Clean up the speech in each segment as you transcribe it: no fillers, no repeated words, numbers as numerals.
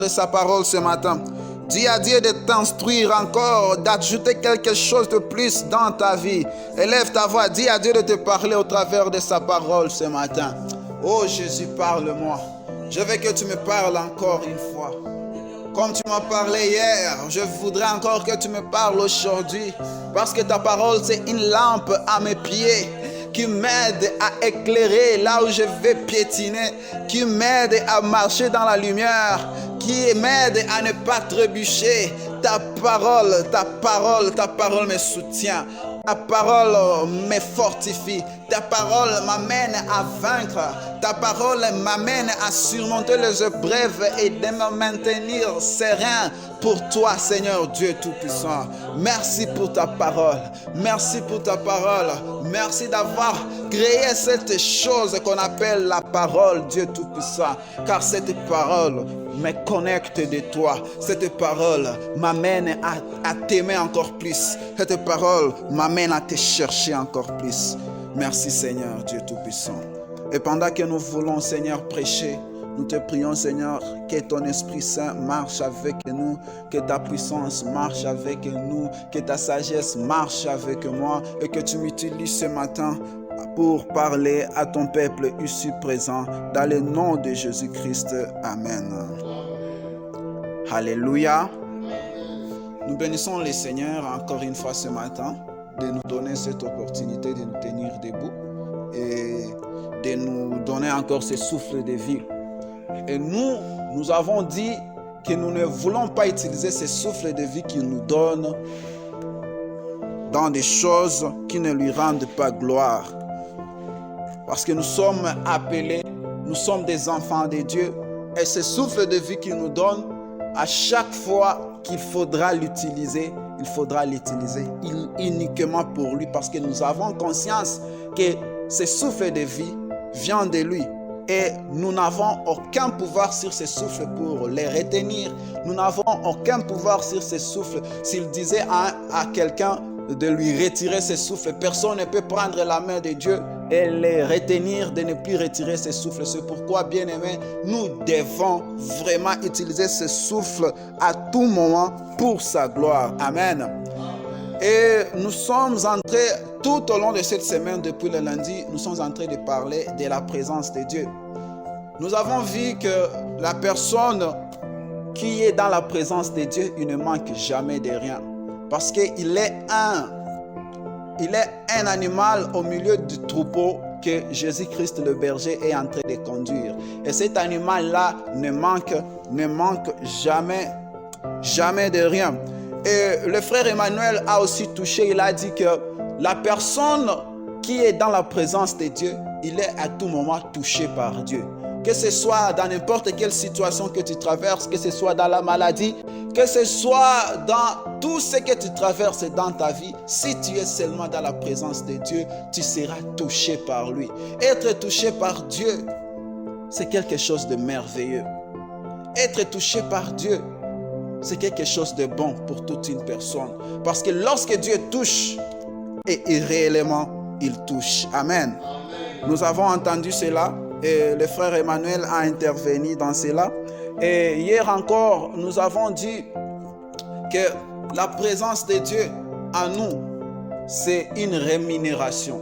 de sa parole ce matin. Dis à Dieu de t'instruire encore, d'ajouter quelque chose de plus dans ta vie. Élève ta voix, dis à Dieu de te parler au travers de sa parole ce matin. Oh Jésus, parle-moi. Je veux que tu me parles encore une fois. Comme tu m'as parlé hier, je voudrais encore que tu me parles aujourd'hui. Parce que ta parole, c'est une lampe à mes pieds qui m'aide à éclairer là où je vais piétiner, qui m'aide à marcher dans la lumière, qui m'aide à ne pas trébucher. Ta parole me soutient. Ta parole me fortifie. Ta parole m'amène à vaincre. Ta parole m'amène à surmonter les épreuves et de me maintenir serein pour toi, Seigneur Dieu Tout-Puissant. Merci pour ta parole. Merci pour ta parole. Merci d'avoir créé cette chose qu'on appelle la parole, Dieu Tout-Puissant. Car cette parole me connecte de toi. Cette parole m'amène à t'aimer encore plus. Cette parole m'amène à te chercher encore plus. Merci Seigneur Dieu Tout-Puissant. Et pendant que nous voulons, Seigneur, prêcher, nous te prions, Seigneur, que ton Esprit Saint marche avec nous, que ta puissance marche avec nous, que ta sagesse marche avec moi et que tu m'utilises ce matin pour parler à ton peuple ici présent. Dans le nom de Jésus-Christ. Amen. Alléluia. Nous bénissons le Seigneur encore une fois ce matin de nous donner cette opportunité de nous tenir debout et de nous donner encore ce souffle de vie. Et nous avons dit que nous ne voulons pas utiliser ce souffle de vie qu'il nous donne dans des choses qui ne lui rendent pas gloire. Parce que nous sommes appelés, nous sommes des enfants de Dieu. Et ce souffle de vie qu'il nous donne, à chaque fois qu'il faudra l'utiliser, il faudra l'utiliser uniquement pour lui. Parce que nous avons conscience que ce souffle de vie vient de lui. Et nous n'avons aucun pouvoir sur ce souffle pour les retenir. Nous n'avons aucun pouvoir sur ce souffle. S'il disait à quelqu'un de lui retirer ce souffle, personne ne peut prendre la main de Dieu et les retenir de ne plus retirer ce souffle. C'est pourquoi, bien-aimés, nous devons vraiment utiliser ce souffle à tout moment pour sa gloire. Amen. Et nous sommes entrés, tout au long de cette semaine, depuis le lundi, nous sommes en train de parler de la présence de Dieu. Nous avons vu que la personne qui est dans la présence de Dieu, il ne manque jamais de rien. Parce qu'il est un animal au milieu du troupeau que Jésus-Christ le berger est en train de conduire. Et cet animal-là ne manque jamais de rien. Et le frère Emmanuel a aussi touché, il a dit que la personne qui est dans la présence de Dieu, il est à tout moment touché par Dieu. Que ce soit dans n'importe quelle situation que tu traverses, que ce soit dans la maladie, que ce soit dans tout ce que tu traverses dans ta vie, si tu es seulement dans la présence de Dieu, tu seras touché par lui. Être touché par Dieu, c'est quelque chose de merveilleux. Être touché par Dieu, c'est quelque chose de bon pour toute une personne. Parce que lorsque Dieu touche, et réellement, il touche. Amen. Nous avons entendu cela et le frère Emmanuel a intervenu dans cela. Et hier encore, nous avons dit que la présence de Dieu en nous, c'est une rémunération.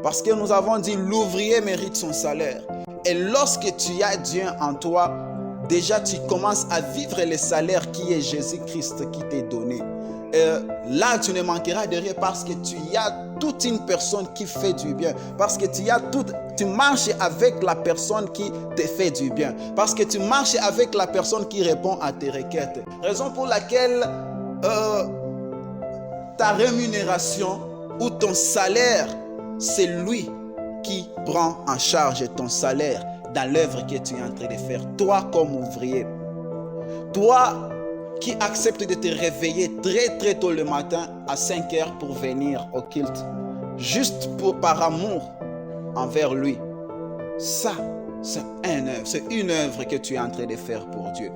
Parce que nous avons dit l'ouvrier mérite son salaire. Et lorsque tu as Dieu en toi, déjà tu commences à vivre le salaire qui est Jésus-Christ qui t'est donné. Et là, tu ne manqueras de rien parce que tu y as toute une personne qui fait du bien. Parce que tu marches avec la personne qui te fait du bien. Parce que tu marches avec la personne qui répond à tes requêtes. Raison pour laquelle ta rémunération ou ton salaire, c'est lui qui prend en charge ton salaire dans l'œuvre que tu es en train de faire. Toi comme ouvrier. Toi qui accepte de te réveiller très très tôt le matin à 5 heures pour venir au culte, juste par amour envers lui. Ça, c'est une œuvre que tu es en train de faire pour Dieu.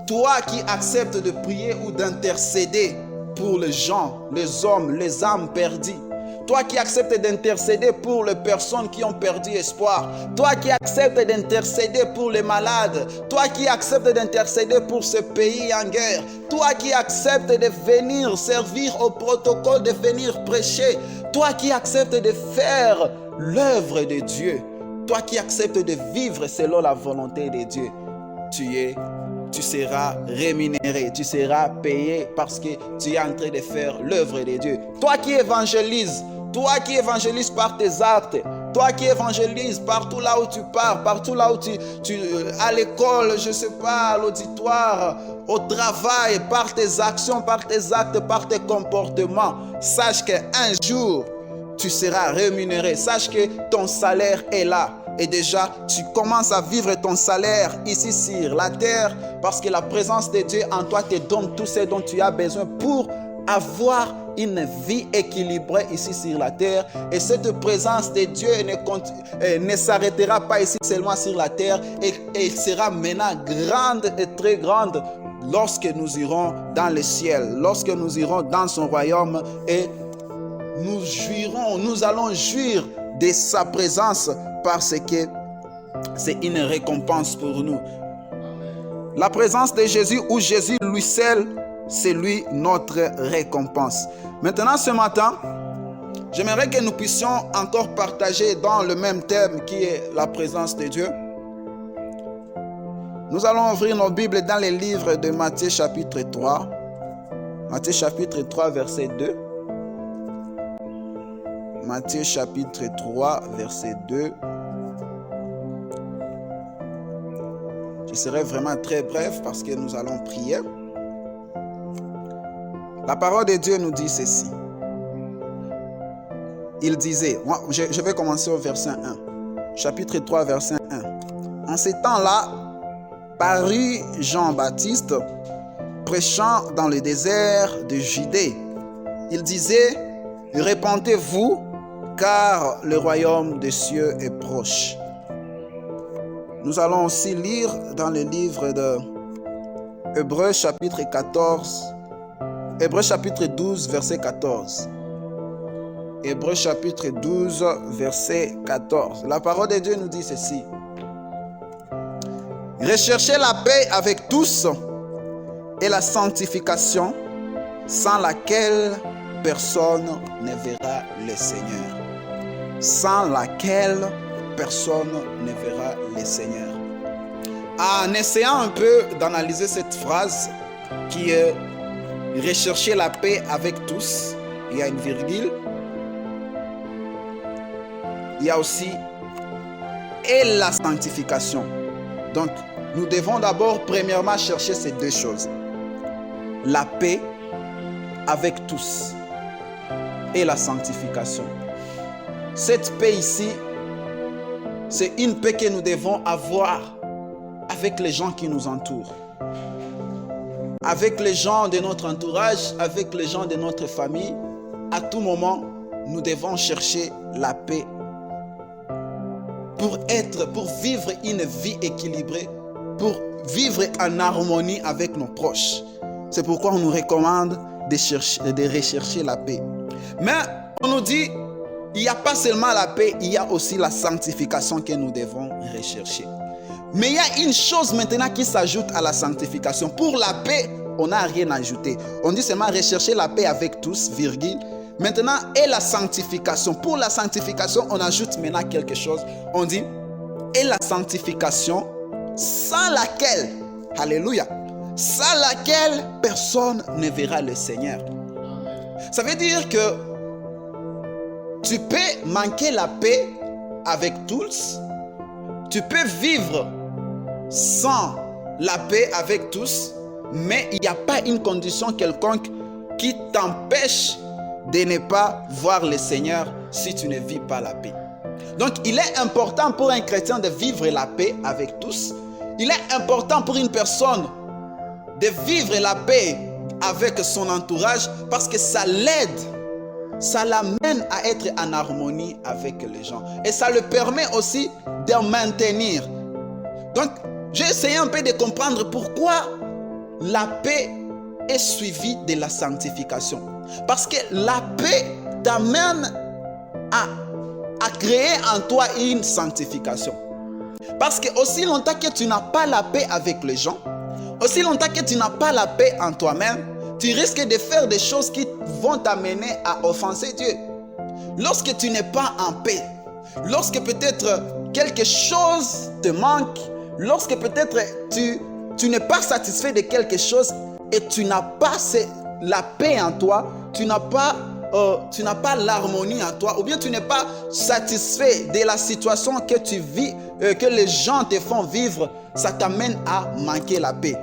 Toi qui acceptes de prier ou d'intercéder pour les gens, les hommes, les âmes perdues. Toi qui acceptes d'intercéder pour les personnes qui ont perdu espoir. Toi qui acceptes d'intercéder pour les malades. Toi qui acceptes d'intercéder pour ce pays en guerre. Toi qui acceptes de venir servir au protocole, de venir prêcher. Toi qui acceptes de faire l'œuvre de Dieu. Toi qui acceptes de vivre selon la volonté de Dieu. Tu seras rémunéré, tu seras payé parce que tu es en train de faire l'œuvre de Dieu. Toi qui évangélises par tes actes, toi qui évangélises partout là où tu pars, partout là où tu à l'école, je sais pas, à l'auditoire, au travail, par tes actions, par tes actes, par tes comportements, sache qu'un jour, tu seras rémunéré. Sache que ton salaire est là. Et déjà, tu commences à vivre ton salaire ici sur la terre parce que la présence de Dieu en toi te donne tout ce dont tu as besoin pour avoir une vie équilibrée ici sur la terre. Et cette présence de Dieu ne s'arrêtera pas ici seulement sur la terre et il sera maintenant grande et très grande lorsque nous irons dans le ciel, lorsque nous irons dans son royaume et nous allons jouir de sa présence parce que c'est une récompense pour nous. La présence de Jésus ou Jésus lui seul, c'est lui notre récompense. Maintenant ce matin, j'aimerais que nous puissions encore partager dans le même thème qui est la présence de Dieu. Nous allons ouvrir nos Bibles dans les livres de Matthieu chapitre 3. Matthieu chapitre 3 verset 2. Matthieu chapitre 3 verset 2. Je serai vraiment très bref parce que nous allons prier. La parole de Dieu nous dit ceci. Il disait, je vais commencer au verset 1. Chapitre 3 verset 1. En ces temps-là, parut Jean-Baptiste prêchant dans le désert de Judée. Il disait, répentez-vous, car le royaume des cieux est proche. Nous allons aussi lire dans le livre de Hébreux chapitre 12 verset 14. Hébreux chapitre 12 verset 14. La parole de Dieu nous dit ceci. Recherchez la paix avec tous et la sanctification sans laquelle personne ne verra le Seigneur. Sans laquelle personne ne verra le Seigneur. En essayant un peu d'analyser cette phrase qui est rechercher la paix avec tous, il y a une virgule. Il y a aussi et la sanctification. Donc, nous devons d'abord premièrement chercher ces deux choses. La paix avec tous et la sanctification. Cette paix ici, c'est une paix que nous devons avoir avec les gens qui nous entourent. Avec les gens de notre entourage, avec les gens de notre famille. À tout moment, nous devons chercher la paix pour vivre une vie équilibrée, pour vivre en harmonie avec nos proches. C'est pourquoi on nous recommande de rechercher la paix. Mais on nous dit, il n'y a pas seulement la paix, il y a aussi la sanctification que nous devons rechercher. Mais il y a une chose maintenant qui s'ajoute à la sanctification. Pour la paix, on n'a rien ajouté. On dit seulement rechercher la paix avec tous, virgule. Maintenant, et la sanctification. Pour la sanctification, on ajoute maintenant quelque chose. On dit, et la sanctification sans laquelle, alléluia, sans laquelle personne ne verra le Seigneur. Ça veut dire que tu peux manquer la paix avec tous. Tu peux vivre sans la paix avec tous, mais il n'y a pas une condition quelconque qui t'empêche de ne pas voir le Seigneur si tu ne vis pas la paix. Donc, il est important pour un chrétien de vivre la paix avec tous. Il est important pour une personne de vivre la paix avec son entourage parce que ça l'aide. Ça l'amène à être en harmonie avec les gens. Et ça le permet aussi de maintenir. Donc, j'ai essayé un peu de comprendre pourquoi la paix est suivie de la sanctification. Parce que la paix t'amène à créer en toi une sanctification. Parce que aussi longtemps que tu n'as pas la paix avec les gens, aussi longtemps que tu n'as pas la paix en toi-même, tu risques de faire des choses qui vont t'amener à offenser Dieu. Lorsque tu n'es pas en paix, lorsque peut-être quelque chose te manque, lorsque peut-être tu n'es pas satisfait de quelque chose et tu n'as pas la paix en toi, tu n'as pas l'harmonie en toi, ou bien tu n'es pas satisfait de la situation que tu vis, que les gens te font vivre, ça t'amène à manquer la paix.